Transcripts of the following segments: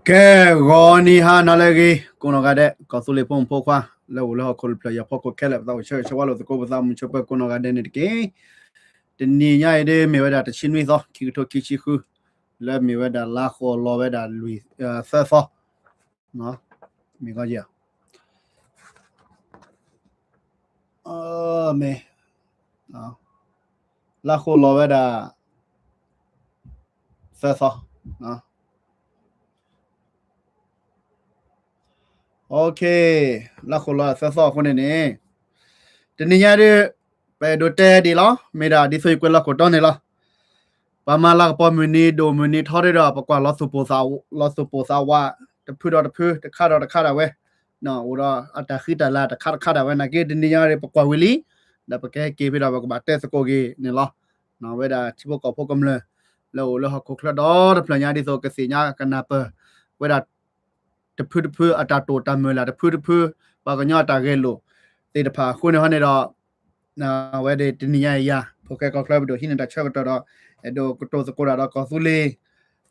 ကဲဂေါ်နီဟာနာလေကြီးကိုနော်ကတဲ့ကောဆူလေးဖုံဖိုခွာလောလောခေါ်ပလရဖောက်ကိုခဲလက်တော့ချေချဝါလို့ကိုပစာမှုချပကိုနော်ကတဲ့နေကေတနီညာရတဲ့မြေဝဒတချင်းဝီသောခီတိုခီချီခုလဲမြေဝဒလာခေါ်လောဝဒလူဆာဖောနော်မြေကကြီးမေနော်လာခေါ်လောဝဒဆာဖောနော်โอเคလာခေါ်လာဆာဖောခုနေနေတနီညာတဲ့ပဲဒိုတဲဒီလောမေဒါဒီဆွေကွလာကိုတော့နေလားပမာလာပေါ်မနီဒိုမနီထော်ရတော့ပကွာလောစုပိုစာဝါတဖူတော့တဖူတခါတော့တခါတော့ဝဲနော်ဟိုတော့အတခိတလာတခါတော့ဝဲနာကေဒီနီယာရပကွာဝီလီဒါပကဲကေပြီးတော့ပကဘာတက်စကိုကြီးနေလားနော်ဝဲဒါချိဘကောဖို့ကမလဲလောဟကိုခလတော့တပညာဒီဆိုကစီညာကနာပဝဲဒါတဖူအတာတိုတမလာတဖူပါကညတာခဲလို့တေတဖာခုနေဟနေတော့နော်ဝဲဒီနီယာရဖိုကဲကောကလဘဒိုဟင်းတာချက်တော့ဒိုကတိုစကိုရာတော့ကောဆူလီ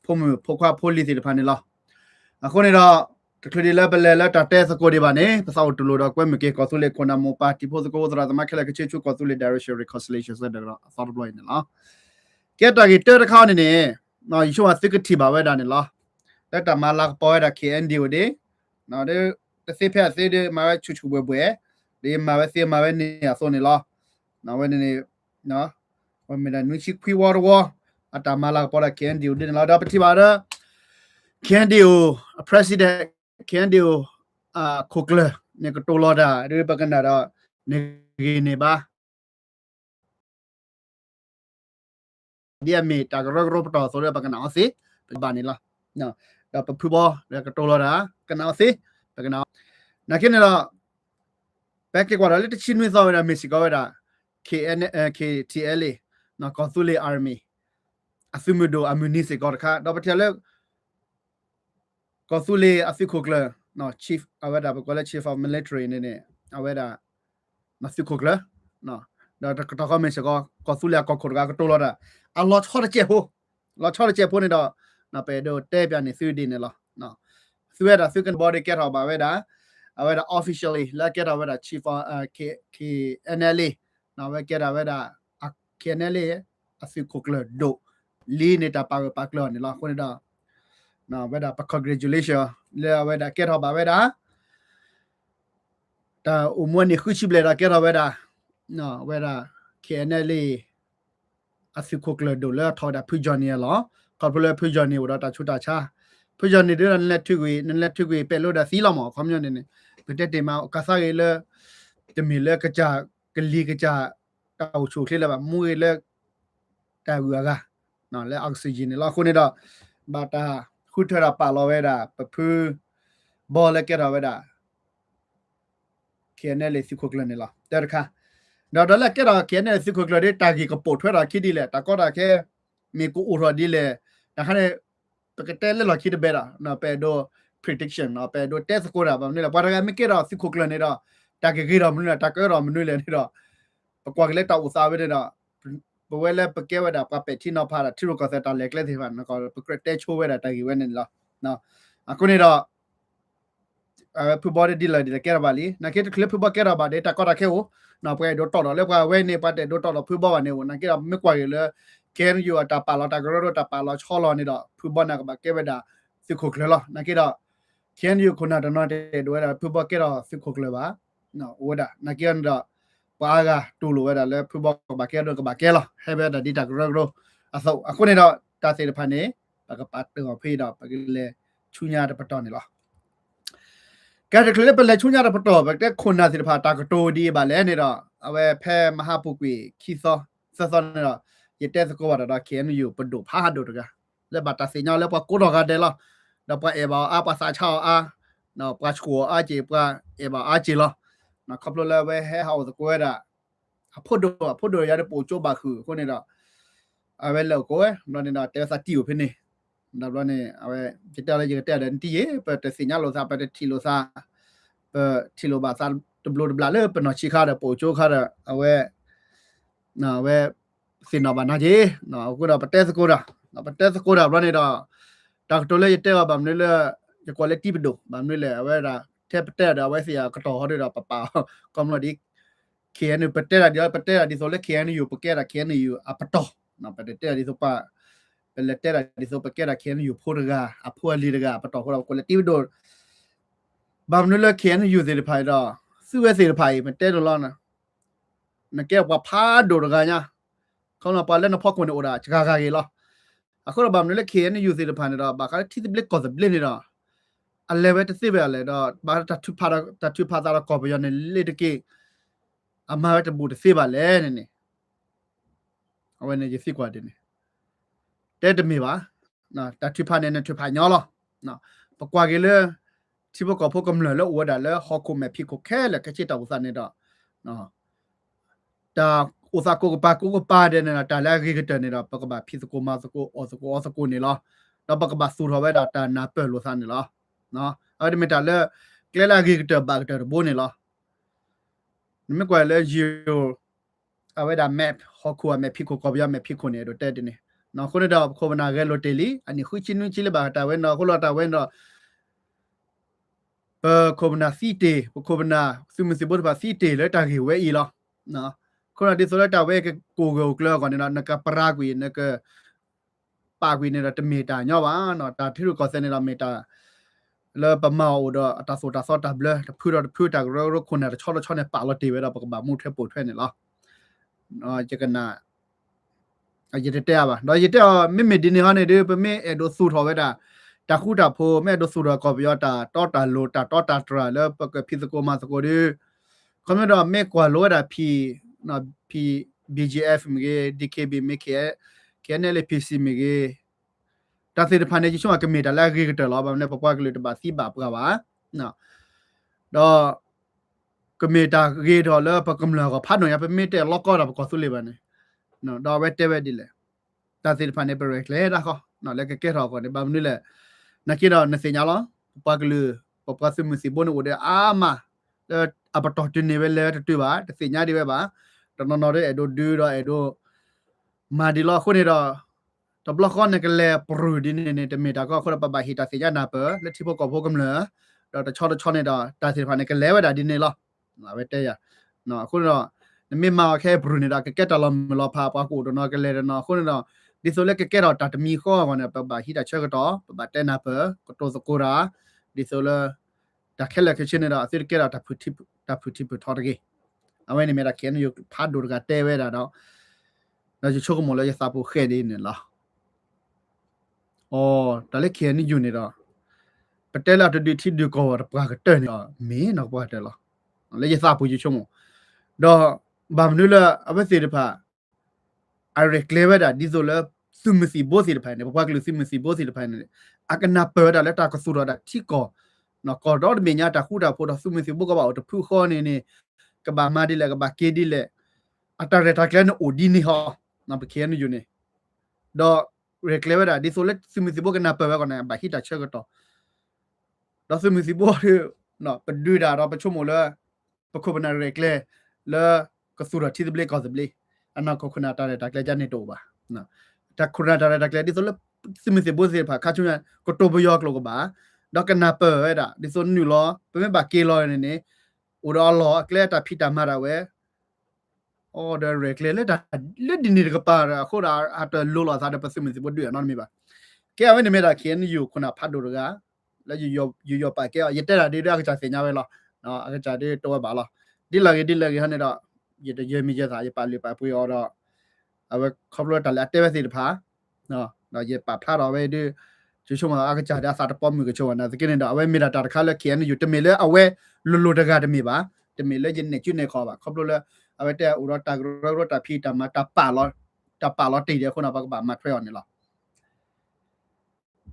ဖိုခွာဖိုလီစီတဖာနေလားအခုနေတော့တထွေလက်ပလဲလက်တာတဲစကိုဒီပါနေပစောက်တူလို့တော့ကွဲမကေကောဆူလီခွန်နာမောပါတီဖိုစကိုသရာသမခက်လက်ချေချူကောဆူလီဒါရရှိရီကွန်ဆလေရှင်းစတဲ့တော့ဆောက်ဘလိုင်းနေလားကဲတာဂီတဲတခါနေနေနော်ယူဝါစစ်ကတိပါဝဲတာနေလားလက်တာမလာပေါ်တာ KND ဝဒီနော်တဲ့စေဖက်စေတဲ့မာချူချူပွဲဒီမာဝဲစေမာဝဲနေအစောနေလားနော်ဝဲနေနော်ဝမဒနုချီခွီဝါရဝအတမလာပေါ်တာ KND ဒီလာတော့ပတိပါရ KND president KND ခုကလနေကတိုလာဒါဒီပကနာတော့နေပါဒီအမီတာဂရဂရပတော်ဆိုရပကနာစီပနေလားနော်တော့ပဖူဘောကတိုလာဒါကနာစီပကနာနာကိနေတော့ဘက်ကကွာလည်းတချင်းဝင်းသောရမီစီကောရ KTLA နော်ကောဆူလီအာမီအဖီမဒိုအမူနီစီကောခါတော့ပထလဲကောဆူလီအဖီခိုကလနော် chief အဝဒါဘကောလဲ chief of military နေအဝဒါမဖီခိုကလနော်တော့တော့ကမစကောဆူလီကောခိုကတိုလာအလောချောတဲ့ချက်ဟိုလောချောတဲ့ချက်ဖို့နေတော့နော်ပဲတော့တဲပြနေသူဒီနေလားနော်သူရတာသူကန်ဘော်ဒီကက်ဟောပါဝဲဒါအဝဒါ officially လာကက်ဟောဝဒါ chief KNLA နော်ဝဲကက်ဟောဝဒါKNLA အဖီခိုကလဒိုလီနေတာပါကလနေလားခုနေတော့နော်ဝဲဒါ congratulation လေဝဲဒါကက်ဟောပါဝဲဒါတာအမွန်နေခုချိဘလေဒါကက်ဟောဝဲဒါနော်ဝဲဒါ KNLA အဖီခိုကလဒိုလာထော်ဒါဖူဂျန်နီလောကော်ပလက်ဖူဂျန်နီဝဒါတာချူတာချာဖူဂျန်နီတဲ့လက်ထွေပဲလို့ဒါစီလောမောခွန်မြနေပတက်တေမောကစားရလေတမီလေကကြကလီကကြတောက်ချိုခလေးလာမူရလေတာဝါကနော်လေအောက်ဆီဂျင်လောခုနေတော့ဘာတာခုထရပါလောဝဲတာပဖူဘောလကရဝဲတာKNL စီခိုကလနေလားတဲ့ခါတော့လည်းကဲတော့ KNL စီခိုကလတဲ့တာဂီကပို့ထွဲတာခိဒီလေတာကောတာခဲမေကိုဥရဒီလေဒါခနဲ့ပကတဲလေလောခိဒဘေရာနော်ပဲတော့ prediction နော်ပဲတော့ test ကိုတာဘာနေလားဘာကမေကဲတော့စီခိုကလနေတော့တာဂီကြီးတော့မနွေတာကဲတော့မနွေလေနေတော့ပကွာကလေးတောက်ဥစားပဲနေတော့ဘဝဲလဲပကဲဝတာပပက်တီနော်ဖာတာထီရိုကဆက်တာလက်ကလေးဒီပါနော်ပကရက်တဲချိုးဝဲတာတာဂီဝဲနေလားနော်အခုနေတော့ဖူဘော်ဒီလာဒီကဲရပါလီနကေတကလစ်ဖူဘော်ကဲရပါဒေတာကောတာခဲဟိုနော်ပွဲတော့တော်လေကွာဝဲနေပတ်တဲ့တော့တော်ဖူဘော်ပါနေဟိုနကေတော့မကွာရလေကဲယူအတာပါလာတာကရောတာပါလာချောလောနေတော့ဖူဘော်နာကပါကဲဝဲတာစစ်ခုကလေလောနကေတော့ကဲယူခုနာတနော်တဲ့ဒွဲတာဖူဘော်ကဲတော့စစ်ခုကလေပါနော်ဝဲတာနကေတော့ပါကတူလိုဝဲတာလေဖူဘော်ကပါကဲတော့ကပါကဲလောဟဲဘဲတာဒီတာကရောအဆောအခုနေတော့တာစေတဖာနေပကပတ်တော့ဖေးတော့ပကလေချူညာတပတ်တော်နေလောကဲတကလေးပလက်ချုံရတဲ့ဖတော်ပဲတဲ့ခုနာစီတဖာတာကတိုဒီပါလဲနေတော့အဝဲဖဲမဟာပုကွေခီသောဆက်စောနေတော့ရတဲ့စကောပါတော့ KNU ပဒိုဖာဒိုတကလက်ဘာတာစညောလက်ပွားကိုတော့ကတဲ့လားတော့ပွားအေဘာအပါစာချောအာနော်ပွားချကိုအကြေပွားအေဘာအကြေလားနော်ကပလလဝဲဟဲဟောစကွဲတာအဖို့ဒိုရတဲ့ပိုချိုးပါခုခုနေတော့အဝဲလောက်ကိုနော်နေတော့တဲစာတီကိုဖိနေတော့နေအဝဲကြတဲ့လေကြတဲ့တန်တီရဲ့ပတ်တစညလောစားပတ်တီလောစားတီလိုပါစားတဘလဘလာလေပနော်ချီခါတဲ့ပိုချိုးခါတဲ့အဝဲနော်ဝဲစင်တော့ဘာနာကြီးနော်အခုတော့ပတဲစကိုတာနော်ပတဲစကိုတာဘရနေတော့ဒေါက်တာလေတဲ့ပါမနေလေ จะ quality ไปดูบางนี่แหละเวลาแทบแต่เอาไว้เสียกระต่อเขาด้วยเปล่าๆก็มันดิเขียนอยู่ประเทศเดียวประเทศดิโซเลเขียนอยู่ประเทศเขียนอยู่อ่ะปะตอนะประเทศดิโซปะเป็นประเทศดิโซประเทศเขียนอยู่พูดกาอ่ะพูดลีดกาปะตอเรา quality ไปดูบางนี่แหละเขียนอยู่สิริภัยดอซื้อไว้สิริภัยมันเต้นร้อนนะนักเก็บว่าพาดูดกันเนี่ยเขาเราไปเล่นนพอกคนโอดาจะกากากี่ล้อအခုတော့ဗာမလို့ခေနေယူစီတဖန်တော့ဘာခါတိတိပလက်ကောစပလနေတော့အလေဝဲတသိပဲလေတော့ဘာတထူဖာတထူဖာတာကောပရနေလေတကေအမဝဲတဘူးတသိပါလေနေအဝဲနေစီကွာတယ်တဲ့တမီပါနော်တထူဖာနေထူဖာညောလောနော်ပကွာကေလေချိဘကောဖို့ကမလလောဝဒါလေဟောခုမဲဖိကိုခဲလေကချစ်တော်စနေတော့နော်တာอุตสาหกรรมปากูก็ปาเดนนะตาแลกก็เตนี่ล่ะปกบะพิสโกมาสโกอสโกนี่ล่ะแล้วปกบะสูทอไว้ดาตานาเปโลซานี่ล่ะเนาะอะดิเมตาเลเกลลากิกเตบากเตโบนี่ล่ะนี่ไม่กว่าเลยยูเอาไว้ดาแมปฮอคัวแมปพิโกกอบยาแมปพิโกนี่โดเตดินี่เนาะคนนี้ดอกโคบนาเกโลเตลีอันนี้คุชินุชิเลบาตาเว้นเนาะคนละตาเว้นเนาะโคบนาซีเตโคบนาซุมซิบดบาซีเตเลยตากิเวอีล่ะเนาะคนที่สุดแล้วเว้กูเกลกลก่อนนี่นะนักปรากวีนักปากวีเนี่ยตเมตาเนาะวะเนาะตาที่รู้ก็เซนเราเมตาแล้วปะเมาดอตาโซตาซอตาเบลพูดตากเราคนน่ะชอบเนี่ยปากเราตีไว้เราปกบะมูเทปดแท้เนี่ยล่ะเนาะจะกันน่ะอะยะเตะบ่เนาะยะเตะไม่ดินี่ฮะเนี่ยเด้ปะเมเอโดสูทอไว้ดาตาคูตาโพแม่โดสูดก็บยอตาตอตาโลตาตอตาตราแล้วปะพิสโกมาสโกดิคอมเมดอเมกว่าโลดาพีนะพี BGF มิเก DKB มิเก KNL PC มิเกตาสิรพันธ์จิช่วงกะเมตาละเกกตลอบามเนี่ยปะกว่ากะเลยตบาซีบาปกะวะนะดอกะเมตาเกดอละปะกำลาก็พัดหน่อยไปเมตล็อกก็ดก็สุเลบาเนี่ยเนาะดอเวเตเวดิเลตาสิรพันธ์เนี่ยเปเรกเลดะก็เนาะแล้วก็เกรอก็เนี่ยบามนี่แหละนักกิดอนเสญญาลอปะกะลือปะกะซิมุสิบนโอเดอามาแล้วอะปะตอติเนเวเลตตุบาเสญญาดิเวบาตอนนอเดเอโดดูดเอโดมาดิลอคนนี่ดอตบล็อกคอนเนี่ยก็แลปรูดิเนี่ยตเมตาก็คนปะบาฮิตาเสญญานาเปแล้วที่พวกก็พวกกำเหลือดอตะชอเนี่ยดอตาสิรพันธ์เนี่ยก็แลวดาดิเนี่ยลอนะเวเตยะเนาะคนดอไม่มาแค่ปรูนี่ดาก็แกตะลอมลอพาปะกูดเนาะก็แลเนาะคนดอดิโซเลก็แกดอตาตมีข้อกันเนี่ยปะบาฮิตาเชก็ตอปะบาเตนาเปก็โตสกุราดิโซเลตาแค่ละคือชินดอสิรเกดอตาพุทิพุทอตะเกเอาไว้ในเมตาเขียนอยู่พาดดูกาเตเวดาเนาะเราจะโชคหมดแล้วจะซาปูเขดีเนี่ยล่ะอ๋อแต่ละเขียนนี่อยู่นี่ดอประเทศเราจะดูที่ดูก็ปากเตเนี่ยมีนักว่าแต่ละแล้วจะซาปูอยู่ชั่วโมงดอบามนุละเอาไปสิพาไอเรกเลเวดาดิโซลซุมซีโบสิพาเนี่ยปากluซุมซีโบสิพาเนี่ยอากันนาเปดาแล้วตาก็สุดาที่ก็เนาะก็ดอเมียตาคูดาโพดซุมซีโบก็บ่เอาตะผู้ข้อนี่กบามาดิเลกบาเกดิเลอัตราเรตาแกลนโอดีนี่ฮอนะไปเขียนอยู่นี่ดอเรกเลเวดาดิโซเลซิมิซิโบกันนาเปวก่อนนะบาฮิตาเชก็ตอดอซิมิซิโบเนาะไปดูดาเราไปชั่วโมงเลยปะโคบนาเรกเลแล้วก็สุดที่เบลก็สเบลอันนั้นก็คุณาตาเรตาแกลจันนี่โตบานะตาคุณาตาเรตาแกลดิโซเลซิมิซิโบสิพาคาชุนะก็โตบยอกโลกบาดอกันนาเปเวดาดิโซนิวลอไปเมบาเกลอนี่อุดอลอแกลตาพิตามาราเวโอเดเรกเลตาเลดินี่ก็ปาโคดาอัตโลลอซาเดปซิมิซิบ่ด้วยนอนมีบาแกเอาไว้ในเมตาเขียนอยู่คุณพัดดูกาแล้วอยู่ปาแกยะเตดาดิดาก็จะเสญญาเวลอเนาะก็จะดิโตบาลอดิลาเกฮะเนี่ยดอยะเยมีเจสาปาลิปาปุยออดเอาไว้ครอบรถตาละเตเวสิพาเนาะดอยะปาพลาดเอาไว้ดิช่วงมาก็จะได้สาตปอมมือก็ชวนนะสกินเนี่ยเอาไว้มีดาตาคาละเขียนอยู่ตะเมเลเอาไว้ลุๆดะกาตะมีบาตะเมเลยินเนี่ยจุในคอบาครอบรถแล้วเอาไว้แต่อุรตารถตาพี่ตามาตาป่าลอตีเดียวคนเอาบามาทรอนนี่ล่ะ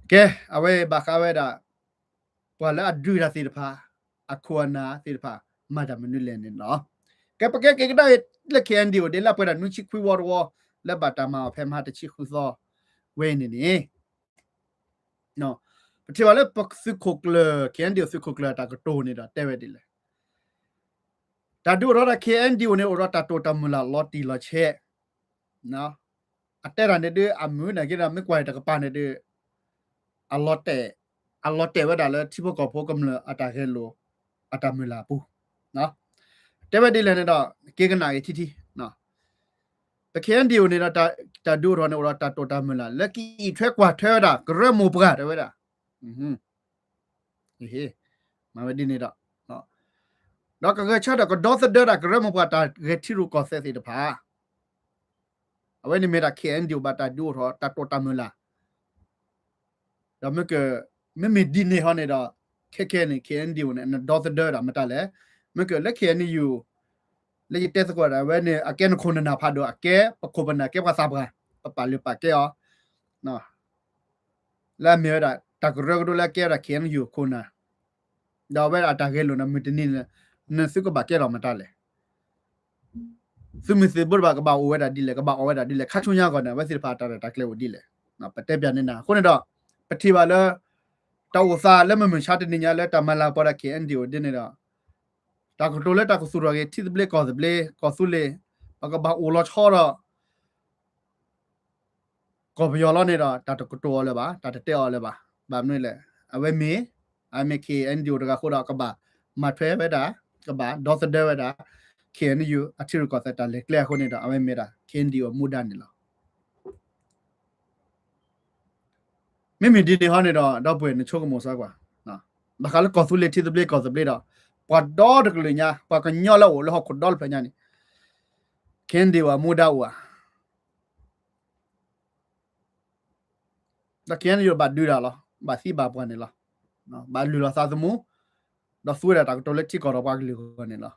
แกเอาไว้บาคาไว้ดาปอละดูดาสิพาอะควนาสิพามาดามนุเลนนี่เนาะแกปะแกก็ได้ละเขียนดิวเดละปะดานุชิคุยวอวและบาตามาแพมหาตะชิคุซอเวนี่เนาะปะที่ว่าแล้วปักซึโคกเลเขียนเดียวซึโคกเลตาก็โตนี่ดาเตเวดิเลตาดูรอเขียนดิวเนี่ยอรตาโตตามุลาลอตีลอเชเนาะอะเตรันเดออามูนะกิราไม่กว่าตะกะปาเนเดออะลอเต a lot te weda le tipo ko pho kam le atake lo atamula pu no te wedi le ne do ke kana ye ti no တခဲန်ဒီယိုနေတာတာဒူရောနေတာတာတိုတာမလာလက်ကီထွဲကွာထွဲတာဂရမိုပကတဝဲတာဟေးမဝဒီနေတာနော်တော့ကချတာကဒေါသဒတာဂရမိုပတာဂက်တီရူကောဆက်စီတဖာအဝဲနေမတာခဲန်ဒီယိုဘတာဒူရောတာတိုတာမလာတော့မကမဒီနေဟနေတာခဲနေခဲန်ဒီယိုနဲ့ဒေါသဒတာမတလဲမကလက်ခဲနေယူလေတက်စကွာဒါဝဲနေအကဲနခုနနာဖာတော့အကဲပခုပနာကဲပါစားပါပပါလပကဲအောနော်လာမြေတာတကရကဒလာကဲရခဲနယူခုနာဒါဝဲအတာကဲလို့နမတနေနစုကပါကဲတော့မတလဲစုမစီဘဘကဘာဝဲတာဒီလေကဘာဝဲတာဒီလေခါချုံရကောနာဝဲစီဖာတာတာကလဲဝဒီလေနော်ပတက်ပြနေတာခုနေတော့ပတိပါလဲတောက်စားလက်မမရှာတနေညာလဲတမလာပေါ်ရခဲအန်ဒီဝဒီနေတော့တာကတိုလက်တာကဆူရရဲ့တီဘလက်ကောဘလက်ကောဆူလေပကဘာအိုလောချောတော့ကောဘယောလနေတာတာတကတိုလဲပါတာတဲော်လဲပါဘာမလို့လဲအဝဲမေအမေကေအန်ဒီယိုတကခိုတော့ကဘာမထွဲပဲတာကဘာဒေါသဒဲပဲတာကေအန်ယူအချီရကောဆက်တာလေကလခုနေတာအဝဲမေတာကေအန်ဒီယိုမူဒန်နေလားမိမိဒီနေဟောနေတော့ပွေနေချိုးကမောစားကွာနော်ဘာခါလကောဆူလေတီဘလက်ကောဆဘလက်တော့ပဒေါ်ဒကလညာပကညောလောလဟကဒေါ်ပညာနီကန်ဒီဝမူဒါဝါဒါကန်ယူဘတ်ဒူရာလောဘာစီဘာပွားနေလားနော်ဘာလူလာသာသမူဒါဆူရတာကတိုလက်တီကောတော့ပါကလူကနေလား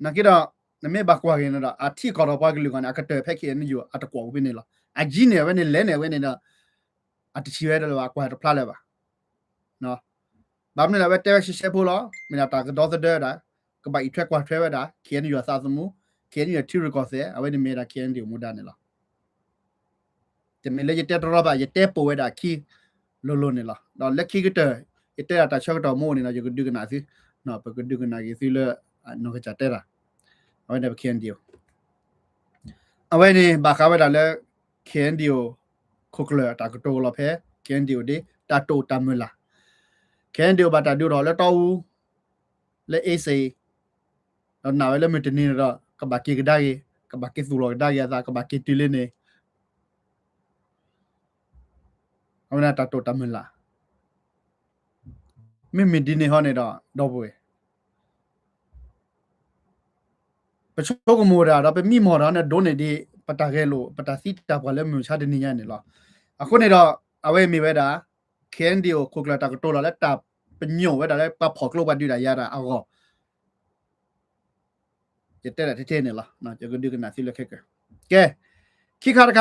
နကိတော့နမေဘကွာကင်းတော့အတီကောတော့ပါကလူကနေအကတဲ့ဖက်ကနေယူအတကွာဝင်းနေလားအကြီးနေဝဲနေလဲနေဝဲနေတော့အတချီရဲတယ်ကွာတော့ဖလာလဲပါနော်ဘာမလဲပဲတဲရှိရှေဖို့လားမင်းတာကဒေါ်တဲ့တာကဘာအထက်ကွာထွဲဝဲတာခဲနေရစာသမူခဲနေရတီရကောဆဲအဝဲနေမေတာခဲနေမူဒါနေလားတမလေရတဲ့တော့ဘာရတဲ့ပိုဝဲတာခီလိုနေလားတော့လက်ခီကတဲ့ရတဲ့တာချောက်တော့မိုးနေလားရကဒုကနာစီနော်ပကဒုကနာကြီးစီလဲနော်ကချတဲ့တာအဝဲနေခဲနေအဝဲနေဘာခါဝဲတာလဲခဲနေခုကလတာကတိုလဖဲခဲနေဒီတာတိုတမလာကန်ဒီဘတာဒူရောလဲတော့လဲအေးစေတော့နာဝဲလဲမတနေတော့ကဘာကေကဒါရီကဘာကေသူလောဒါရီသာကဘာကေတီလနေအမနာတာတိုတမလာမိဒီနေဟောနေတော့ဘွေပချိုးကမောရာတော့ပဲမိမောရာနဲ့ဒိုနေဒီပတာခဲလို့ပတာစီတာဘလဲမြို့ချတဲ့နေရနေလားအခုနေတော့အဝဲမိဝဲတာကန်ဒီကိုခုကလာတာကတိုလာလက်တာပညိုဝဲတာလဲပဖော်ကလို့ပါဒူတာရတာအော်ကျတဲ့တဲ့နေလားနော်ကျကဒူကနာစီလက်ခက်ကဲခိခါရက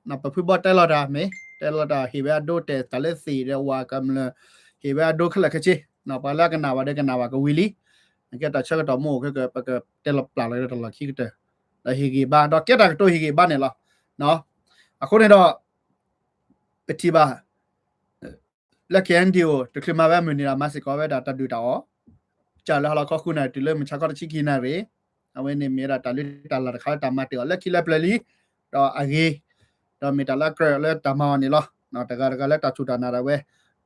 နော်ပဖူဘတဲလာတာမေတဲလာတာဟေဘဒိုတဲတလက်စီရဝါကမလဟေဘဒိုခလက်ခချေနော်ပါလာကနာဝတဲ့ကနာဝကဝီလီကဲတာချက်တော့မို့ကပကတဲလပလာလဲတော့လာခိကတဲ့ဟေဂီဘာတော့ကဲတာတော့ဟေဂီဘာနေလားနော်အခုနေတော့ပတိဘာလက်ကန်ဒီယိုတခလမဝဲမနီလာမစကောဝဲဒါတဒူတောကြာလာလာခခုနာတီလဲမချကောချီကီနာရေအဝဲနေမီရာတလီတလာခါတမတ်တောလက်ခိလက်ပလီတော့အဂေတော့မီတလာကရလက်တမောနီလောနော်တကရကလက်တချူတာနာရဝဲ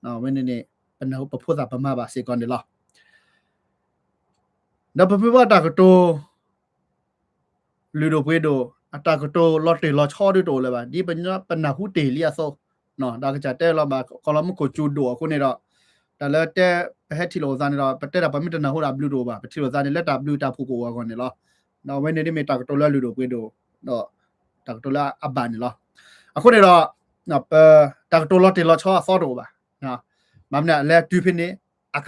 နော်ဝင်းနေပနဟုတ်ပဖို့တာပမပါစေကွန်ဒီလောတော့ပပဝတာကတိုလူဒိုပွေဒိုအတာကတိုလော့တေလော့ချောဒိုလဲပါဒီပညာပနဟုတေလီယာဆိုနော်ဒါကကြတဲ့လောပါကလမကိုကျူဒိုခုနေတော့ဒါလည်းတဲ့ဟက်တီလိုဇာနေတော့ပတက်တာပမီတနာဟိုတာဘလူးဒိုပါပတီလိုဇာနေလက်တာဘလူးတာဖူကိုဝါကောနေလောနော်ဝဲနေနေမီတာကတိုလာလူဒိုပွေးဒိုတော့တာကတိုလာအဘန်နေလောအခုနေတော့နော်တာကတိုလာတေလာချောဆောဒိုပါနော်မမနာလဲတူဖင်းနေအက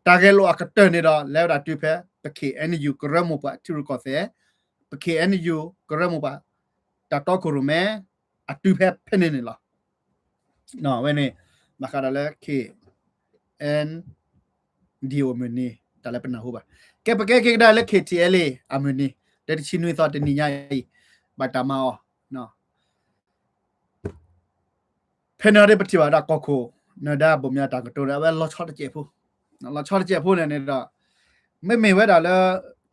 တာကဲလိုအကတနေတော့လဲတာတူဖဲပကေအန်ယူကရမိုပါတီရကောဆေပကေအန်ယူကရမိုပါတာတော့ကိုရမဲအတူဖဲဖင်းနေလောနော်ဝဲနေမခါရလဲကေအန်ဒီယိုမနီတလည်းပနာဟုတ်ပါကဲပကဲကေဒါလဲ KTL အမနီတဲ့ချီနွေသောတနီညာဘတ်တမောနော်ဖက်နာရပတိဝါဒကောခိုနဒါဘုံမြတာကတိုရဝဲလောချောတကျေဖို့နော်လောချောတကျေဖို့နေတော့မေဝဲတာလဲ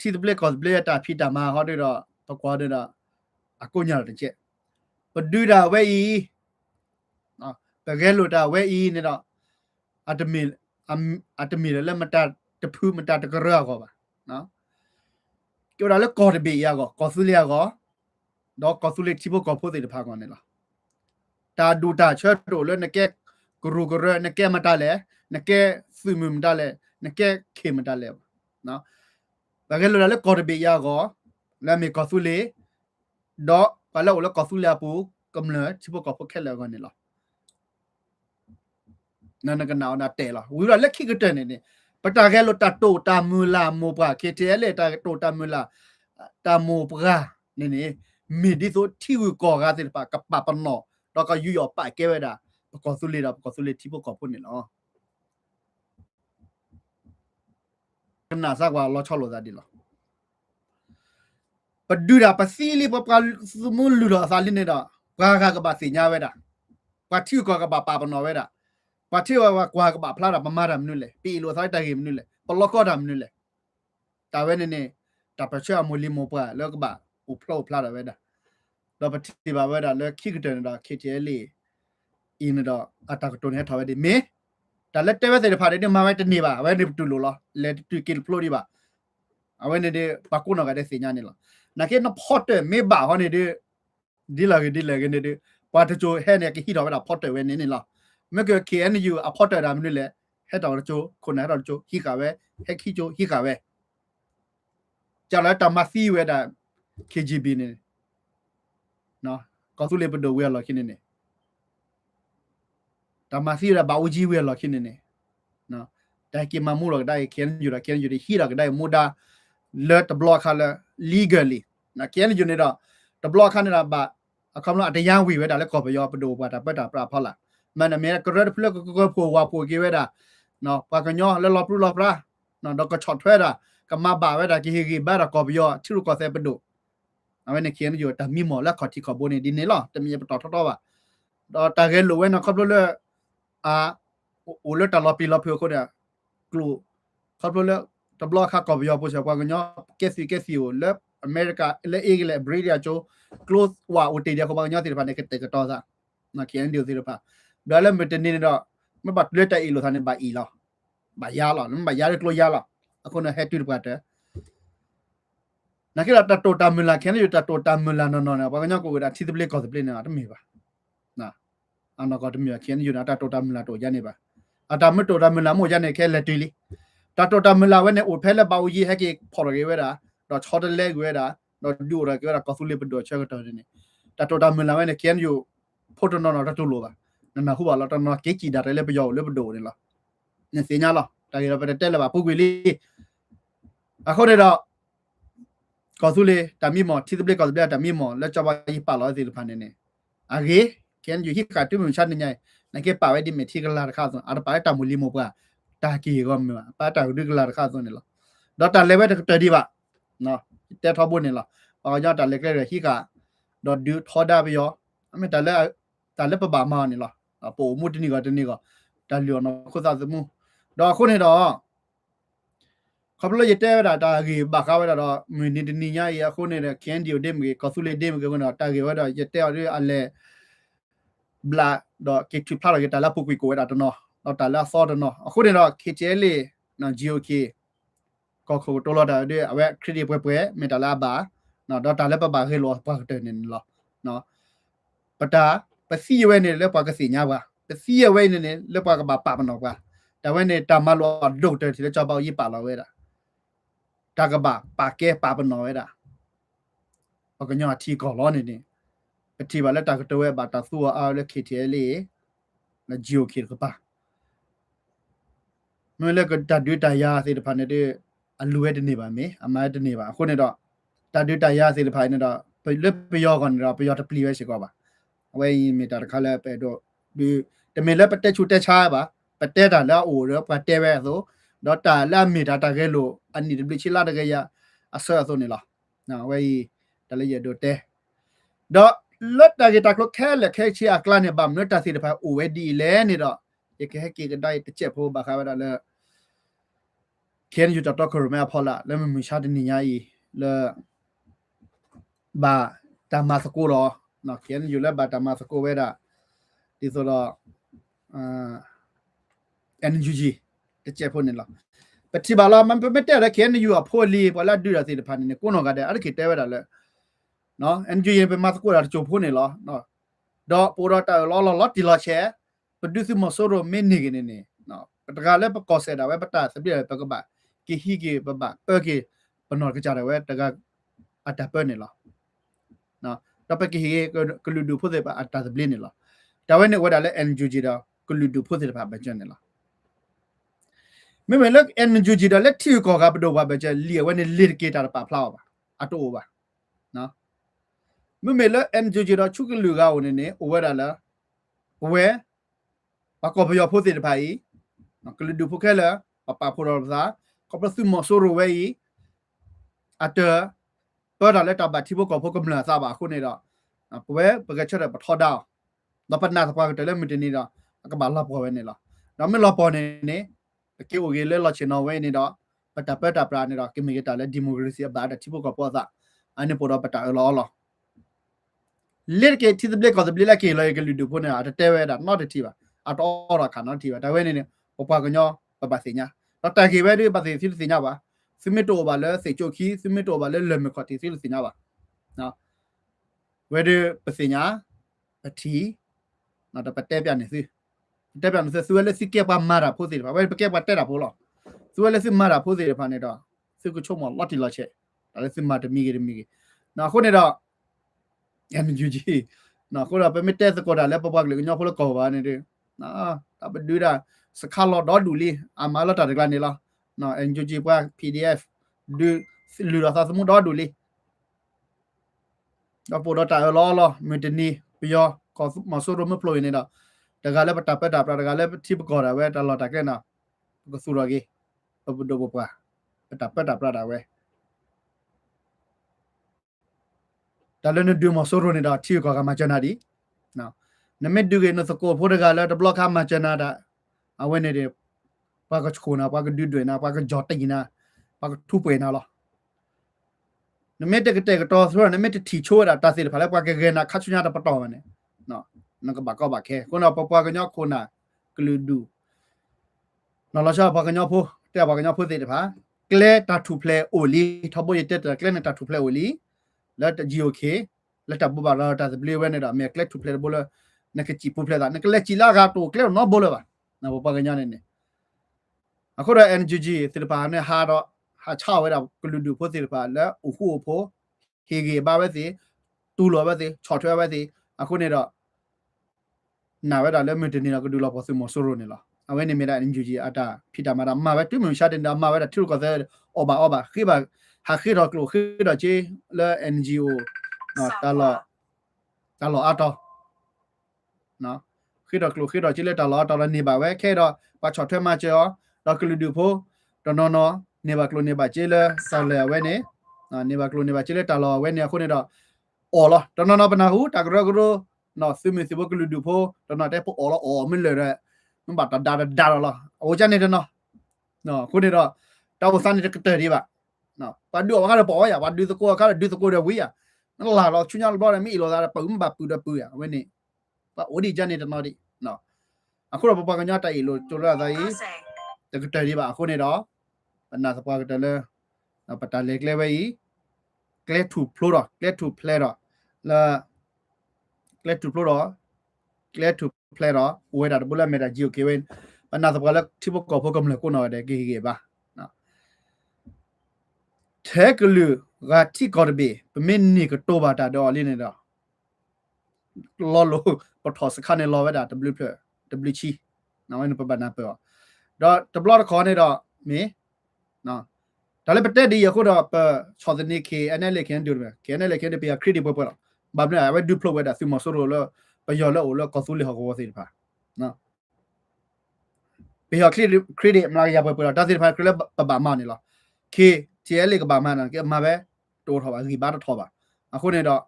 တီဒဘလက်ကော့ဘလက်တာဖီတာမာဟောတဲ့တော့ပကွာတဲ့တော့အကုညာတကျေပဒူဒါဝဲဤနော်ပကဲလိုတာဝဲဤနေတော့ อัตมีอัตมีแล้วมันจะพูมันจะกระเรือก็ป่ะเนาะเกี่ยวกับแล้วกอดเบียก็กอสุเลียก็ดอกกอสุเลียที่พวกกอพูดติดพากันนี่ล่ะตาดูตาเชิดโดเลยนะแกกรูกระเรือนะแกมาตาเลยนะแกซึมมาตาเลยนะแกเขมมาตาเลยเนาะบางทีเราแล้วกอดเบียก็แล้วมีกอสุเลียดอกก็แล้วกอสุเลียปูกำเนิดที่พวกกอพูดแค่แล้วกันนี่ล่ะนั่นก็หนาวน่าเตะล่ะวิเราเล็กขี้กระเตนนี่ปะตาแกโลตาโตตามูลาโมปะเคเทเลตาโตตามูลาตาโมปะนี่มีดิโซที่วิกอก็สิปะกับปะปะนอแล้วก็อยู่ๆปะแกเวดาปะกอสุลีปะกอสุลีที่พวกกอพูดนี่ล่ะขนาดสักว่าเราชอบโลซาดิล่ะปะดูดาปะซีลีปะปะสมุลลูดาซาลิเนดากะกะบะสิญาเวดาปะที่กอก็บะปะปะนอเวดาปะที่ว่ากว่าก็บะพลาดปะมาดามนู่นเลยปีโลซาตะเกมนู่นเลยปะลอก็ดามนู่นเลยตาเวนี่ตาปะเชื่อมูลิโมปะแล้วก็บะอุพลอพลาดเวดาเราปะที่บะเวดาแล้วขี้กระเตนดาเคเทเลอินดาอัตตะกะโตเนี่ยทาเวดิเมแต่เล็กเตเวสิพาเดมาไว้ตะนี่บะเวนี่ตุโลล่ะเลตุกิลโพลดิบะเอาไว้นี่ปะกุนก็ได้สิญานี่ล่ะนะแค่นพอตเมบะฮอนี่ดิลากันนี่ปะตะโจแฮเนี่ยก็ฮิดอเวดาพอตเวนี่ล่ะเมื่อกี้ KNU อพอตดามนี่แหละให้ตอโจคนไหนตอโจฮิกาเวให้คิโจฮิกาเวจะแล้วตามาซีเวดา KGB นี่เนาะก็สุเลปโดเวลล่ะคิดนี่ตามาซีระบาอูจีเวลล่ะคิดนี่เนาะแต่กิมามูหรอกได้KNUได้ฮิดก็ได้มูดาเลตบล็อกคาละ legally นะKNU นี่ดอตบล็อกคานี่ละบะคำว่าอัตยางวีเวดาแล้วก็ไปยอปโดบะตาปะตาปราพอละมันอเมริกาเรดพลก็พัวว่าพัวกีเวดาเนาะปากญอแล้วรอบรู้รอบราเนาะดอกก็ช็อตเวดาก็มาบ่าเวดากิฮิบาดากอบยอที่รู้ก็เซปดูเอาไว้ในเขียนอยู่แต่มีหมอแล้วขอที่ขอบนนี่ดินนี่หรอแต่มีต่อว่าดอตาเกลเวนะครับเลยโอเลตลอปีลอเพื่อคนเนี่ยกลูครับเลยตบลอค่ากอบยอผู้ชายปากญอเกสิแล้วอเมริกาและเอกและบริเตนโจคลอสว่าอุติเดียเขาปากญอติดพันในกเตกต่อซะนะเขียนเดียวติดพันเดี๋ยวเริ่มเป็นนี่เนาะไม่บัดเลือดใจอีหลุดทันในใบอีหรอใบยาหรอนั่นใบยาเรียกลัวยาหรอคนน่ะเฮตุดปัดเถอะนักกีฬาตัดโตตามมือละแค่นี้อยู่ตัดโตตามมือละนอนๆปากญอกูได้ที่ตะเบลก็ตะเบลเนี่ยทำไมวะนะอันนั้นก็ทำไมแค่นี้อยู่นะตัดโตตามมือละโตยันนี่ปะอัตตามือโตตามมือละโมยันนี่แค่เลติลีตัดโตตามมือละเว้เนี่ยอุดเพลบ่าวยีให้กี่พอร์เกเวดาเราช็อตเล็กเวดาเราดูอะไรก็เราก็สุริปโดเชื่อกันตอนนี้ตัดโตตามมือละเว้เนี่ยแค่นี้อยู่พอตนอนตัดโตโลปะนั่นนะหัวเราตอนนั้นเกจิดาเรเลไปยาวเลไปโดนี่ล่ะเนี่ยสิญาล่ะตาเราไปเตะละบ่ปุกวิลีอะเขาได้ดอกก็สุเลตามีหมอที่ตะเบลก็ตะเบลตามีหมอแล้วจะว่าอีป่า100สิพันเนี่ยอะเกเขียนอยู่ที่กาตุ้มชันนี่ไงนั่นแค่ป่าไว้ดิเมที่กะลาค่าส่วนอะป่าตามุลิโมปะตากีก็มีป่าตาดึกลาค่าส่วนนี่ล่ะดอตาเลเวตะดีบ่เนาะแต่ทอบนนี่ล่ะปากญาตาเล็กๆที่กะดอดดูทอดาไปยอไม่แต่ละปะบามานี่ล่ะปูมุดนี่ก็ตาเหลียวเนาะคุซาสมุดอกคนนี่ดอกเขาเลยเตะเวดาตากีบากาเวดาดอมินินี่ญาอีคนนี่แคนดิโอเดมกีก็สุเลเดมกีก็เนาะตากีเวดาเตะอะไรอันเลบลาดอกกิพลาดกีตาละปุกวิโกเวดาตเนาะดอตาละซอดเนาะคนนี่ดอกเคเจเลเนาะ GOK ก็เขาตัวละดาด้วยเอาไว้เครดิตเปื่อยๆเมตาลาบาเนาะดอตาละปะบาเฮโลปะเตนี่ล่ะเนาะปะตาปะซีเวนี่แล้วปะกะสิญาว่าปะซีเวนี่แล้วปะกะบาปะมันออกว่าแต่ว่านี่ตามาลอดดเตที่จะบ่าวยี่ปะลาเวดาตากะบาปะแกปะปนอเวดาปะกะญอทีก็ล้อนี่ปะทีบาละตากะตเวบาตาซัวอาเลเคเทเลละจิโอเคก็ปะเมื่อแล้วก็ตัดด้วยตายาสิตะพันเนี่ยအလူရဲ့တနေပါမယ်အမားတနေပါအခုနဲ့တော့တာဒူတာရစီတဖိုင်နဲ့တော့လွတ်ပယောကန်တော့ပယောတပလီပဲရှိကောပါအဝဲမီတာတခါလဲပဲတော့ဒီတမင်လက်ပတက်ချူတက်ချာပါပတက်တာလဲအိုတော့ပတက်ပဲဆိုတော့တာလက်မီတာတကဲလို့အနီတပလီချလာတကဲရအဆောဆိုနေလားနော်ဝဲတလည်းရတော့တဲတော့လွတ်တာကတကလခဲလက်ခဲချီအကလာနဲ့ဗမ်နတာစီတဖိုင်အိုဝဲဒီလဲနေတော့ရခဲကေကဒိုင်တချက်ဖို့ဘာခါပါလဲเขียนอยู่ต่อคือแม่พอละแล้วมันมีชาตินี่ยอีแล้วบาตามาสกูรอเนาะเขียนอยู่แล้วบาตามาสกูเวดาที่สุด NUG တချက်ဖို့နေလားပတိပါလာမန်ပမတဲ့ရခဲနေယူအဖိုလီပလာဒူရစီတဖာနေကိုနော်ကတဲ့အဲ့ခေတဲဝဲတာလဲနော် NUG ပမတ်ကိုရချိုဖို့နေလားနော်တော့ပိုရတာလောတီလာချဲပဒုစမဆိုရိုမင်းနေကနေနေနော်တကလည်းပကောဆဲတာဝဲပတာစပြပကပါကီဟီကေပပကေပနော်ကကြတယ်ဝဲတကအတပနေလားနော်တော့ပကီဟီကလူဒူဖို့တဲ့ပါအတာစပလနေလားဒါဝဲနေဝဲတာလဲ NUG တော့ကလူဒူဖို့တဲ့ပါပဲကျန်နေလားမဲမဲလက် NUG တော့လက်တီကောကပဒိုပါပဲကျလီဝဲနေလီကေတာပါဖလာပါအတိုးပါနော်မဲလက် NUG တော့ချုကလူကဝင်နေဝဲတာလားဝဲပကောပယောဖို့တဲ့ပါဤနော်ကလူဒူဖို့ခဲလားပဖိုရောသာကပစုမဆိုရဝဲဤအတပေါ်တာလက်တဘတိဘကောဖို့ကမလာစားပါခုနေတော့ဝဲပကချက်ပထောဒါတော့ပနာစပါကတလည်းမတင်နေတော့ကဘာလာပေါ်ဝဲနေလားတော့မလာပေါ်နေနေကေအိုဂေလဲလာချင်တော့ဝဲနေတော့ပတာပရာနေတော့ကေမီကတာလဲဒီမိုကရေစီဘာတတိဘကောပေါ်စားအနေပေါ်တော့ပတာလောလက်ကေတီဒဘလက်ကောဒဘလက်ကေလဲကလူဒူဖို့နေတာတဲဝဲတာ not တိပါအတော်ရခါနော်တိပါဒါဝဲနေနေပပကညောပပစညာတော့တကေဝဲဒီပစီစီစညာပါစမစ်တိုပါလဲစေချိုခီစမစ်တိုပါလဲလမခတိစီစညာပါနော်ဝဲဒီပစညာအတီနော်တပတဲပြနေစီတက်ပြန်ဆိုဆွဲလက်စစ်ကပါမာရာဖို့စီပါဝဲပကပါတက်တာဖို့လို့ဆွဲလက်စစ်မာရာဖို့စီဖာနေတော့စစ်ကိုချုံမလော်တီလော်ချက်ဒါလည်းစစ်မာတမီကြီးနော်ခုနေတော့ NUG နော်ခုတော့ပမတက်စကောတာလဲပပကလေးညောဖို့လို့ကောပါနေတယ်နော်တပဒူတာစခါလော်ဒေါ်ဒူလီအမလာတာကလည်းနေလားနော် NUG ပွား PDF ဒူလူလာသမှုဒေါ်ဒူလီတော့ပေါ်တော့တာလောမတနီပြောကောမဆိုရမပလိုနေတော့တကလည်းပတာပတာပတကလည်းတိပကောတာဝဲတလော်တာကဲနော်ကဆူရကြီးပဒိုပွားပတာပတာပတာဝဲဒါလည်းဒူမဆိုရနေတာတီကောကမချနာဒီနော်နမဒူကေနစကိုဖိုတကလည်းတဘလခမချနာတာအဝဲနေတယ်ပါကချခုနာပါကဒူဒွေနာပါကဂျော့တိနာပါကထူပွေနာလောနမတက်ကတော့ဆိုရနမတတီချိုးတာတာစီဖာလဲပါကကေနာခါချညာတပတော်မနေနော်နကဘာကဘာခဲခုနပပကညောခုနာကလူဒူနော်လာချာပါကညောဖိုတဲ့ပါကညောဖိုတဲ့တဖာကလဲတာထူဖလဲအိုလီထဘိုရတဲ့ကလဲနေတာထူဖလဲအိုလီလက်တ GOK လက်တဘူဘာလာတာဘလီဝဲနေတာမဲကလက်ထူဖလဲဘောလနကချီပူဖလဲတာနကလက်ချီလာကတော့ကလဲနော်ဘောလပါနော်ပပကညောနေအခုတော့ NUG စစ်ပါနဲ့ဟာတော့ဟာချဝဲတာကလူဒူဖိုစစ်ပါလဲအခုဖိုဟေဂေဘာပဲစီတူလောပဲစီချော်ထွဲပဲစီအခုနေတော့နာဝဲတာလဲမတင်နေတော့ကဒူလောပေါ်စမဆိုရိုနေလားအဝဲနေမြတာ NUG အတာဖိတာမာတာမဝဲတွေ့မရှာတင်တာမဝဲတာထူကတဲ့အော်ဘာခိဘာဟာခိတော့ကလိုခိတော့ချေလဲ NGO နော်တာလောအတော့နော်ခိတော့ကလိုခိတော့ချေလဲတာလောတော်နေပါဝဲခဲတော့ပါချော်ထွဲမှာကျော်တော့ကလူဒူဖိုတော့နော်နေပါကလိုနေပါချေလဲဆာလဲဝဲနေနေပါကလိုနေပါချေလဲတာလောဝဲနေခုနေတော့အော်လောတော့နော်ပနာဟုတာကရကရနော်စမစီဘကလူဒူဖိုတော့နော်တဲ့ပိုအော်လောအော်မင်းလေရဲမဘာတာဒါလောအိုချနေတယ်နော်ခုနေတော့တော့စနေတဲ့ကတဲ့ဒီပါနော်ပါဒူဝါကတော့ပေါ်ရပါဒူစကိုကဒူစကိုရဝေးရနော်လာလောချွညာလောရမီလောတာပုံဘာပူဒပူရဝဲနေပါအိုဒီချနေတယ်နော်ဒီနော်အခုတော့ပပကညတိုက်လို့ကျလာသားကြီးတကတဲ့ဒီပါခုနေတော့ပနာစပွားကတလဲပတာလေကလဲဝဲကြီးကလဲထူဖလိုတော့ကလဲထူဖလဲတော့လာကလဲထူဖလိုတော့ကလဲထူဖလဲတော့ဝဲတာဘလမဲတာဂျီယိုကေဝဲပနာစပွားလက်တိဘကောဖကမလဲကိုနော်တဲ့ကေပါနော်ထဲကလူကတိကော်ဘေပမင်းနီကတော့ပါတာတော့လေးနေတော့လောလောပထောစခနဲ့လောဝဲတာ W ချီနော်ဝဲနပပနာပေါ်တော့တဘလခေါ်နေတော့မင်းနော်ဒါလည်းပတက်ဒီရခုတော့ပချော်တဲ့နေကေအနယ်လေကန်ဒူမယ်ကေနယ်လေကန်တပြခရစ်ဒီပေါ်ပေါ်ဘာမလဲဝဲဒူပလိုဝဲတာစီမဆိုရိုလောပယောလောလောကောဆူလီဟောကောစီဖာနော်ပြခရစ်မလာရပေါ်ပေါ်တာစီဖာခရစ်ပပမနေလားကေတီအဲလေကဘာမနာကေမှာပဲတိုးထော်ပါရီဘာထော်ပါအခုနေတော့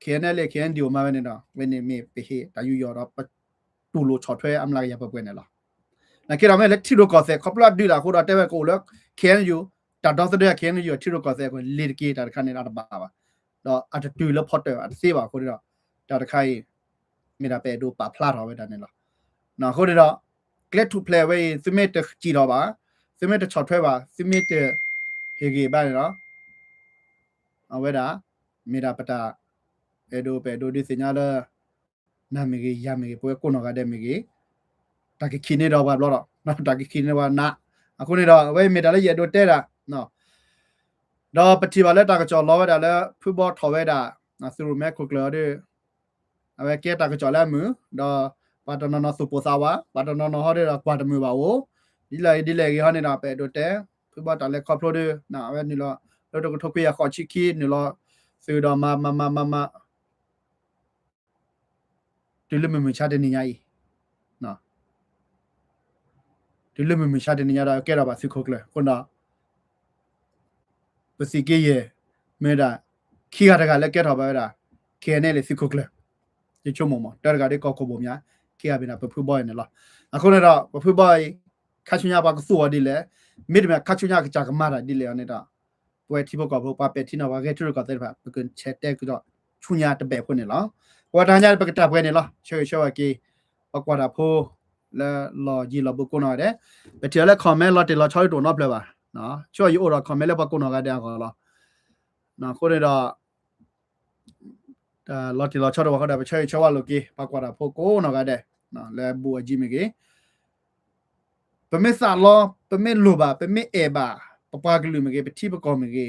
ကေနယ်လေကန်ဒီမှာပဲနေတော့ဝဲနေမေပေဟေတာယူရောတော့တူလိုချော်ထွဲအမလာရပေါ်ပေါ်နေလား那给他们来提入高赛，可不啦对啦，或者台湾够了，看有，但当时的看有提入高赛，个立给他看你那的爸爸，那啊这对了跑的，啊这谁吧，或者他的开，没得白都把 plot 好为他那了，那或者 glad to play ไว้ซิเมตจีดอบ่าซิเมตช็อตถ้วยบ่าซิเมตเฮเกบ้านเนาะเอาไว้ดาเมดาปตาเอโดเปโดดิสิญาลนาเมเกยาเมเกป่วยโกนอกาเดเมเกตากิคินีดอบ่าบลอเนาะตากิคินีว่านะအခုနေတော့ဝဲမီတာလည်းရတော့တဲတာနော်တော့ပတိပါလက်တာကကြော်လောဝဲတာလည်းဖူဘောထော်ဝဲတာနော်ဆူမဲခုကလော်တဲ့အဝဲကဲတာကကြော်လဲမှုတော့ပါတနော်စူပိုစာဝါပါတနော်ဟောတဲ့ကွာတမှုပါဝဒီလေကြီးဟောနေတာပဲတော့တဲဖူဘောတာလည်းခေါပလိုတဲ့နော်အဝဲနီလောတော့ထုတ်ပြရခေါချီခီနီလောဆူတော့မဒီလိုမျိုးချတဲ့နေညာကြီးနော်ဒီလိုမျိုးရှာတဲ့နေရတာကဲတော့ပါစုခုတ်ကလေခုနပစီကေရဲ့မဲတာခီရတကလည်းကဲတော့ပါတာခဲနဲ့လေစုခုတ်ကလေဒီချုံမတရကတဲ့ကောက်ကိုပုံများခီရပြန်ပဖူဘောနေလားအခုနေတော့ပဖူဘောခါချွညာပါကစိုးဒီလေမိဒမခါချွညာကကြကမာတာဒီလေနေတာပွဲတိဘောကဘောပါပက်တီနာဝါကဲထရကတဲ့ပါပကန်ချက်တဲ့ကတော့ချွညာတပက်ဖွနေလားဝါတန်ကြပကတပွဲနေလားချေချေဝကီပကွာတာဖိုးလဲလော်ဂျီလော်ဘကုနာတဲ့ဘယ်တလဲ comment လော်တယ်လော်ချော်တိုနော်ပလဲပါနော်ချော်ယူအော် comment လဲဘကုနာကတဲ့ကောလားနော်ကိုရတော့လော်တယ်လော်ချော်တော့ကတော့ချော်ချော်ဝါလိုကီပကွာတာဖိုးကိုနော်ကတဲ့နော်လဲဘူအကြီးမကေပမေစာလောပမေလိုပါပမေအေပါပပကလူမကေပတိပကောမကေ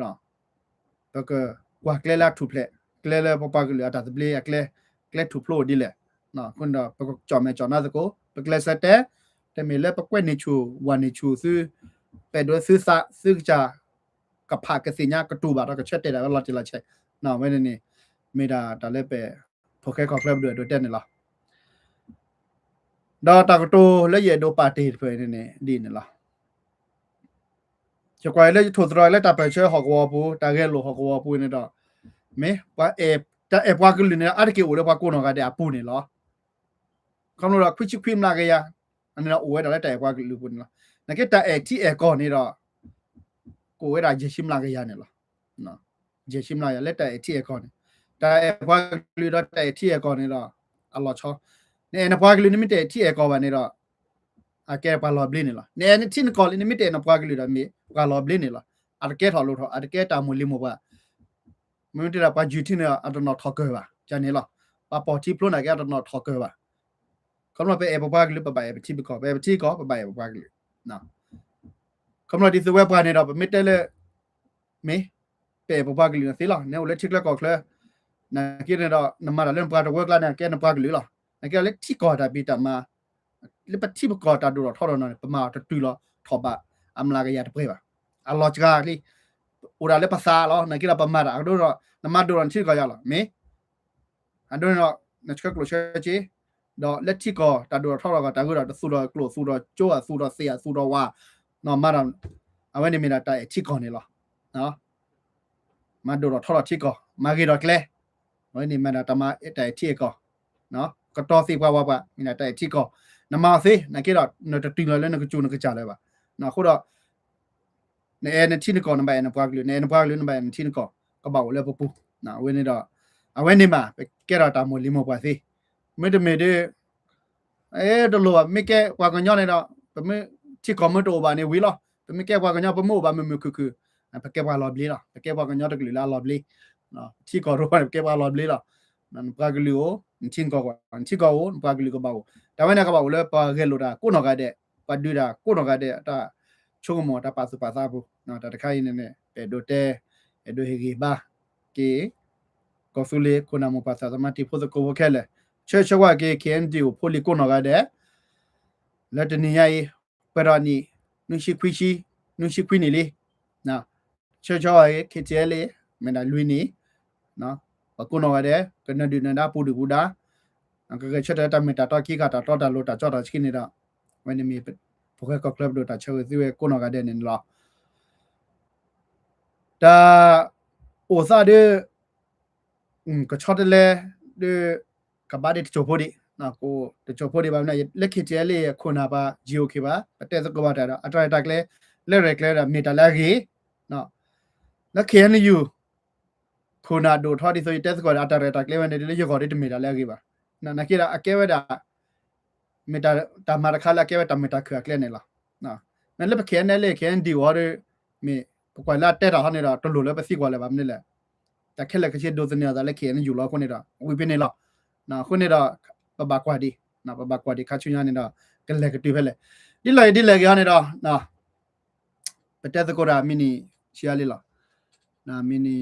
နော်တော့ကွာကလဲလာထူဖလက်ကလဲလဲပပကလူအတာတပလေကလဲထူဖလိုဒီလေနော်ကွန်တော့ပကကြော်မဲကြော်နာစကိုပကလက်ဆက်တဲ့တမီလဲပကွက်နေချူဝါနေချူဆူပဲဒိုဆူစာဆူချာကဖာကစညာကတူပါတော့ကချက်တဲ့တာလော်တီလာချက်နော်မဲနေမေတာဒါလည်းပဲဖိုခဲကော့ကလပ်တို့တက်နေလားတော့တာကတူလက်ရတော့ပါတီဖွယ်နေဒီနေလားကျကွာလဲထိုးတော်လဲတာပဲချေဟောကောဘူးတာကဲလိုဟောကောဘူးနေတော့မဲပွားအဲပွားကလူနေအရကေအိုလဲပွားကိုနော်ကတဲ့အပူနေလားคำว่าคุยชิคุยมาเกียอันนี้เราโอ้ยเราได้แต่กว่าลูกปุ่นละนั่นก็แต่ที่ก่อนนี่เรากูเวลาเจชิมลาเกียเนี่ยหรอเนาะเจชิมลาอย่าเล่นแต่ที่ก่อนแต่กว่าลูกเราแต่ที่ก่อนนี่เราอัลลอฮ์ชอบเนี่ยนับว่าลูกนี่ไม่แต่ที่ก่อนนี่เราอาแกปลาลอบลินนี่หรอเนี่ยนี่ที่ก่อนนี่ไม่แต่นับว่าลูกเรามีปลาลอบลินนี่หรออาแกถอดลูกถอดอาแกตามมุลิมุบะมันที่เราปลาจุดที่เนี่ยอาจจะนอทอกเกอร์ว่ะจานนี้หรอปลาปอที่พลุนอาแกอาจจะนอทอกเกอร์ว่ะคำว่าเป็นเอปปากหรือปะใบเป็นที่ก่อเป็นที่ก่อปะใบปากหรือนะคำว่าดิสเวปานเนี่ยเราไม่ได้เลยไม่เป็นปากหรือสิล่ะเนี่ยเราเช็คแล้วก็เลยนะคิดเนี่ยเรานำมาเรื่องปากตัวเวิร์กแล้วเนี่ยแกนปากหรือล่ะนะแกเล็กที่ก่อแต่ปีแต่มาหรือปะที่ก่อแต่ดูเราทอดเราเนี่ยประมาณจะตุยเราทอบะอำลากายาตะเปย์ป่ะอัลลอฮ์จะกลี่อุราเลภาษาเรานะคิดเราประมาณอ่ะดูเรานำมาดูเราที่ก่อยาล่ะไม่อันดูเราเนี่ยเช็คเราเช็คจีတော့လက်ချီကောတာတို့ထောက်တော့ကတာကိုတော့ဆူတော့ကလို့ဆူတော့ကျိုးอ่ะဆူတော့ဆေးอ่ะဆူတော့ဝါနော်မတော့အဝဲနေမိတာတိုက်ချီကောနေလားနော်မတို့တော့ထောက်တော့ချီကောမာဂီတော့ကလဲဝဲနေမတာတမအတိုက်ချီကောနော်ကတော့စီပွားပွားမိတာတိုက်ချီကောနမဆေးနကေတော့နော်တီလလဲနကကျူနကကြလဲပါနော်ခုတော့နေချီနကောနဘဲနပွားကလူနေနပွားကလူနဘဲချီနကောကဘောလဲပပူနော်ဝဲနေတော့အဝဲနေမှာကဲတော့တာမလီမောပွားဆေးไม่ได้ตัวลัวไม่แก้กว่ากันย้อนเลยเนาะแต่ไม่ที่คอมเมนต์ตัวบ้านนี่วิลล์แต่ไม่แก้กว่ากันย้อนประโมบ้านมันคือไปแก้ว่าลอบลีล่ะไปแก้ว่ากันย้อนตะกลือลาลอบลีเนาะที่ก่อรู้ว่าแก้ว่าลอบลีล่ะนั่นปากลือโอ้ทิ้งก่อกว่าที่ก่อโอ้ปากลือก็เบาแต่ว่าเนี่ยก็เบาเลยปากเกลูดากูนอกาเดะปาดูดากูนอกาเดะตาช่วงหมดตาปาสุปาซาบุเนาะแต่ใครเนี่ยไปดูเตไปดูเฮกิบ้าเกก็สุเลคุณามุปัสสะสมาธิพุทธโกวแค่เลยเชื่อว่าเกเคนดิวโพลิโกนอกาเดะแล้วตอนนี้ไอ้ปราณีนุ่งชิคุยนี่เลยนะเชื่อว่าเกเจเลยไม่ได้ลุยนี่นะปากโกนอกาเดะกันนั่นดูนั่นดาปูดูปูดาอันก็เชื่อแต่ตามิตาตอกี้กาตาตอตาโลตาจอตาชินี่ละวันนี้มีพวกก็คลับดูตาเชื่อซิเวโกนอกาเดะนี่ละแต่โอซาเดก็ชอบเลยกับบ้านที่โจพอดีนะกูที่โจพอดีแบบนั้นเล็กขี้เจเลยคนอาบะจิโอเคบ้าแต่สักบ้านแต่ละอัตราตักเลยเล็กๆมีแต่ละกี่นะแล้วเขียนอยู่คนอาดูทอดที่สุดแต่สักบ้านอัตราตักเลยวันนี้เรื่องก่อนที่มีแต่ละกี่บ้านะนักกีฬาเกี่ยวกับ မေတာမာခါလာကဲတာမေတာခက်လဲနေလားနော်မဲလည်းပခဲနဲ့လေခဲဒီဝါရမေပကွာလာတဲ့တာဟနေတာတလူလည်းပစီကွာလည်းဗာမနေလဲတခဲလည်းကချေဒိုစနေတာလည်းခဲနေယူလောက်ခုနေတာဝိပနေလားနော်ခုနေတာပပကွာဒီနော်ပပကွာဒီခါချူညာနေတာကလည်းကတူဖက်လေဒီလေရနေတာနော်ပတက်တကောရာမီနီရှီယာလေးလားနော်မီနီ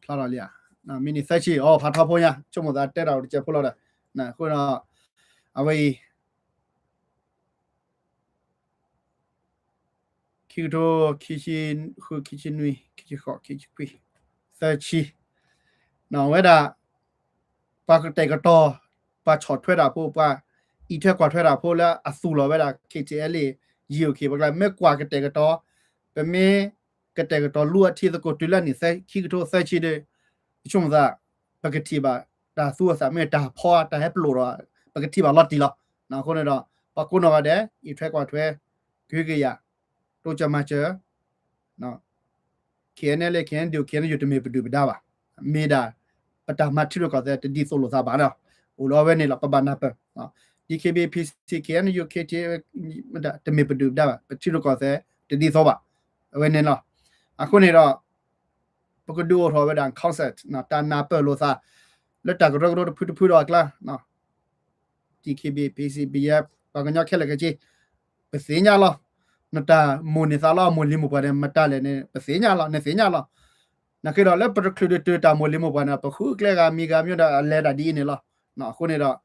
ဖလာရလျာနော်မီနီဆက်ချီအော်ဖာထောက်ဖို့ရချုံမသာတဲ့တာချက်ဖို့လို့တယ်နော်ခုတော့အဝေး키도 키친 후 키친위 키치코 키치퀴 서치 나 왜다 빠그때가또 빠 쳐ထွဲတာ ဖို့ 빠 이퇴 과ထွဲတာ ဖို့ လဲ အဆူလော 왜다 KTL 이오케 bakla me kwa kete be me kete lu athi ko tula ni sai ki to sai chi de chung za bagati ba da su sa me da pho da he plo ro bagati ba lot ti lo na ko ne do pa ko no ba de i퇴 과ထွဲ gwe ya to chama che no KNL KN do KN yu to me bu da ba me da pata ma thi ro ko de di so lo sa ba na o lo we ni la pa ba na pa no DKB PCKN UKT ဒါတမေပဒူဒါပချီလိုကောတဲ့တဒီသောပါဝဲနေလားအခုနေတော့ပကဒူရောဝဲဒန်ကောက်ဆက်နော်တာနာပလိုစာလက်တကရကရဖူဖူတော့ကလာနော် DKB PCBF ဘာကညက်ခဲလကကြီးပစေညာလားနတာမိုနေစာလားမိုလီမိုပါတဲ့မတလည်းနေပစေညာလားနေစေညာလားနခေတော့လက်ပရခလူဒတာမိုလီမိုပါနာပခုကလေကမီကမြို့တာလဲတာဒီနေလားနော်အခုနေတော့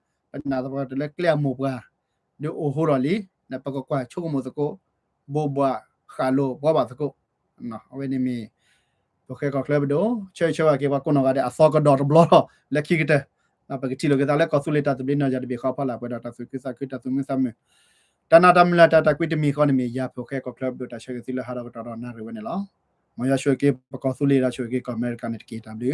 နာတော့တလည်းကလမိုပါဒီအိုဟိုရလီနပကကွာချုံမိုစကိုဘောဘခါလိုဘောဘာစကိုနော်အဝဲနေမီโอเคก็คลับดูช่วยๆเกี่ยวกับคนก็ได้อสอกดอทบล็อกလက်ခိကတဲ့ပကတိလောကတာလည်းကောဆူလေတာတပင်းနာကြတဲ့ခေါ်ဖလာပဒတာဆုကိစ္စကိတသုမစမေတနာတမလာတာကွိတမီခေါနမီရဖိုခဲကကလပ်ဒတာရှေကစီလဟာရကတာနာရဝနေလားမရရွှေကေပကောဆူလေတာရွှေကေကအမေရိကန်နစ်ကေတမ်ဒီ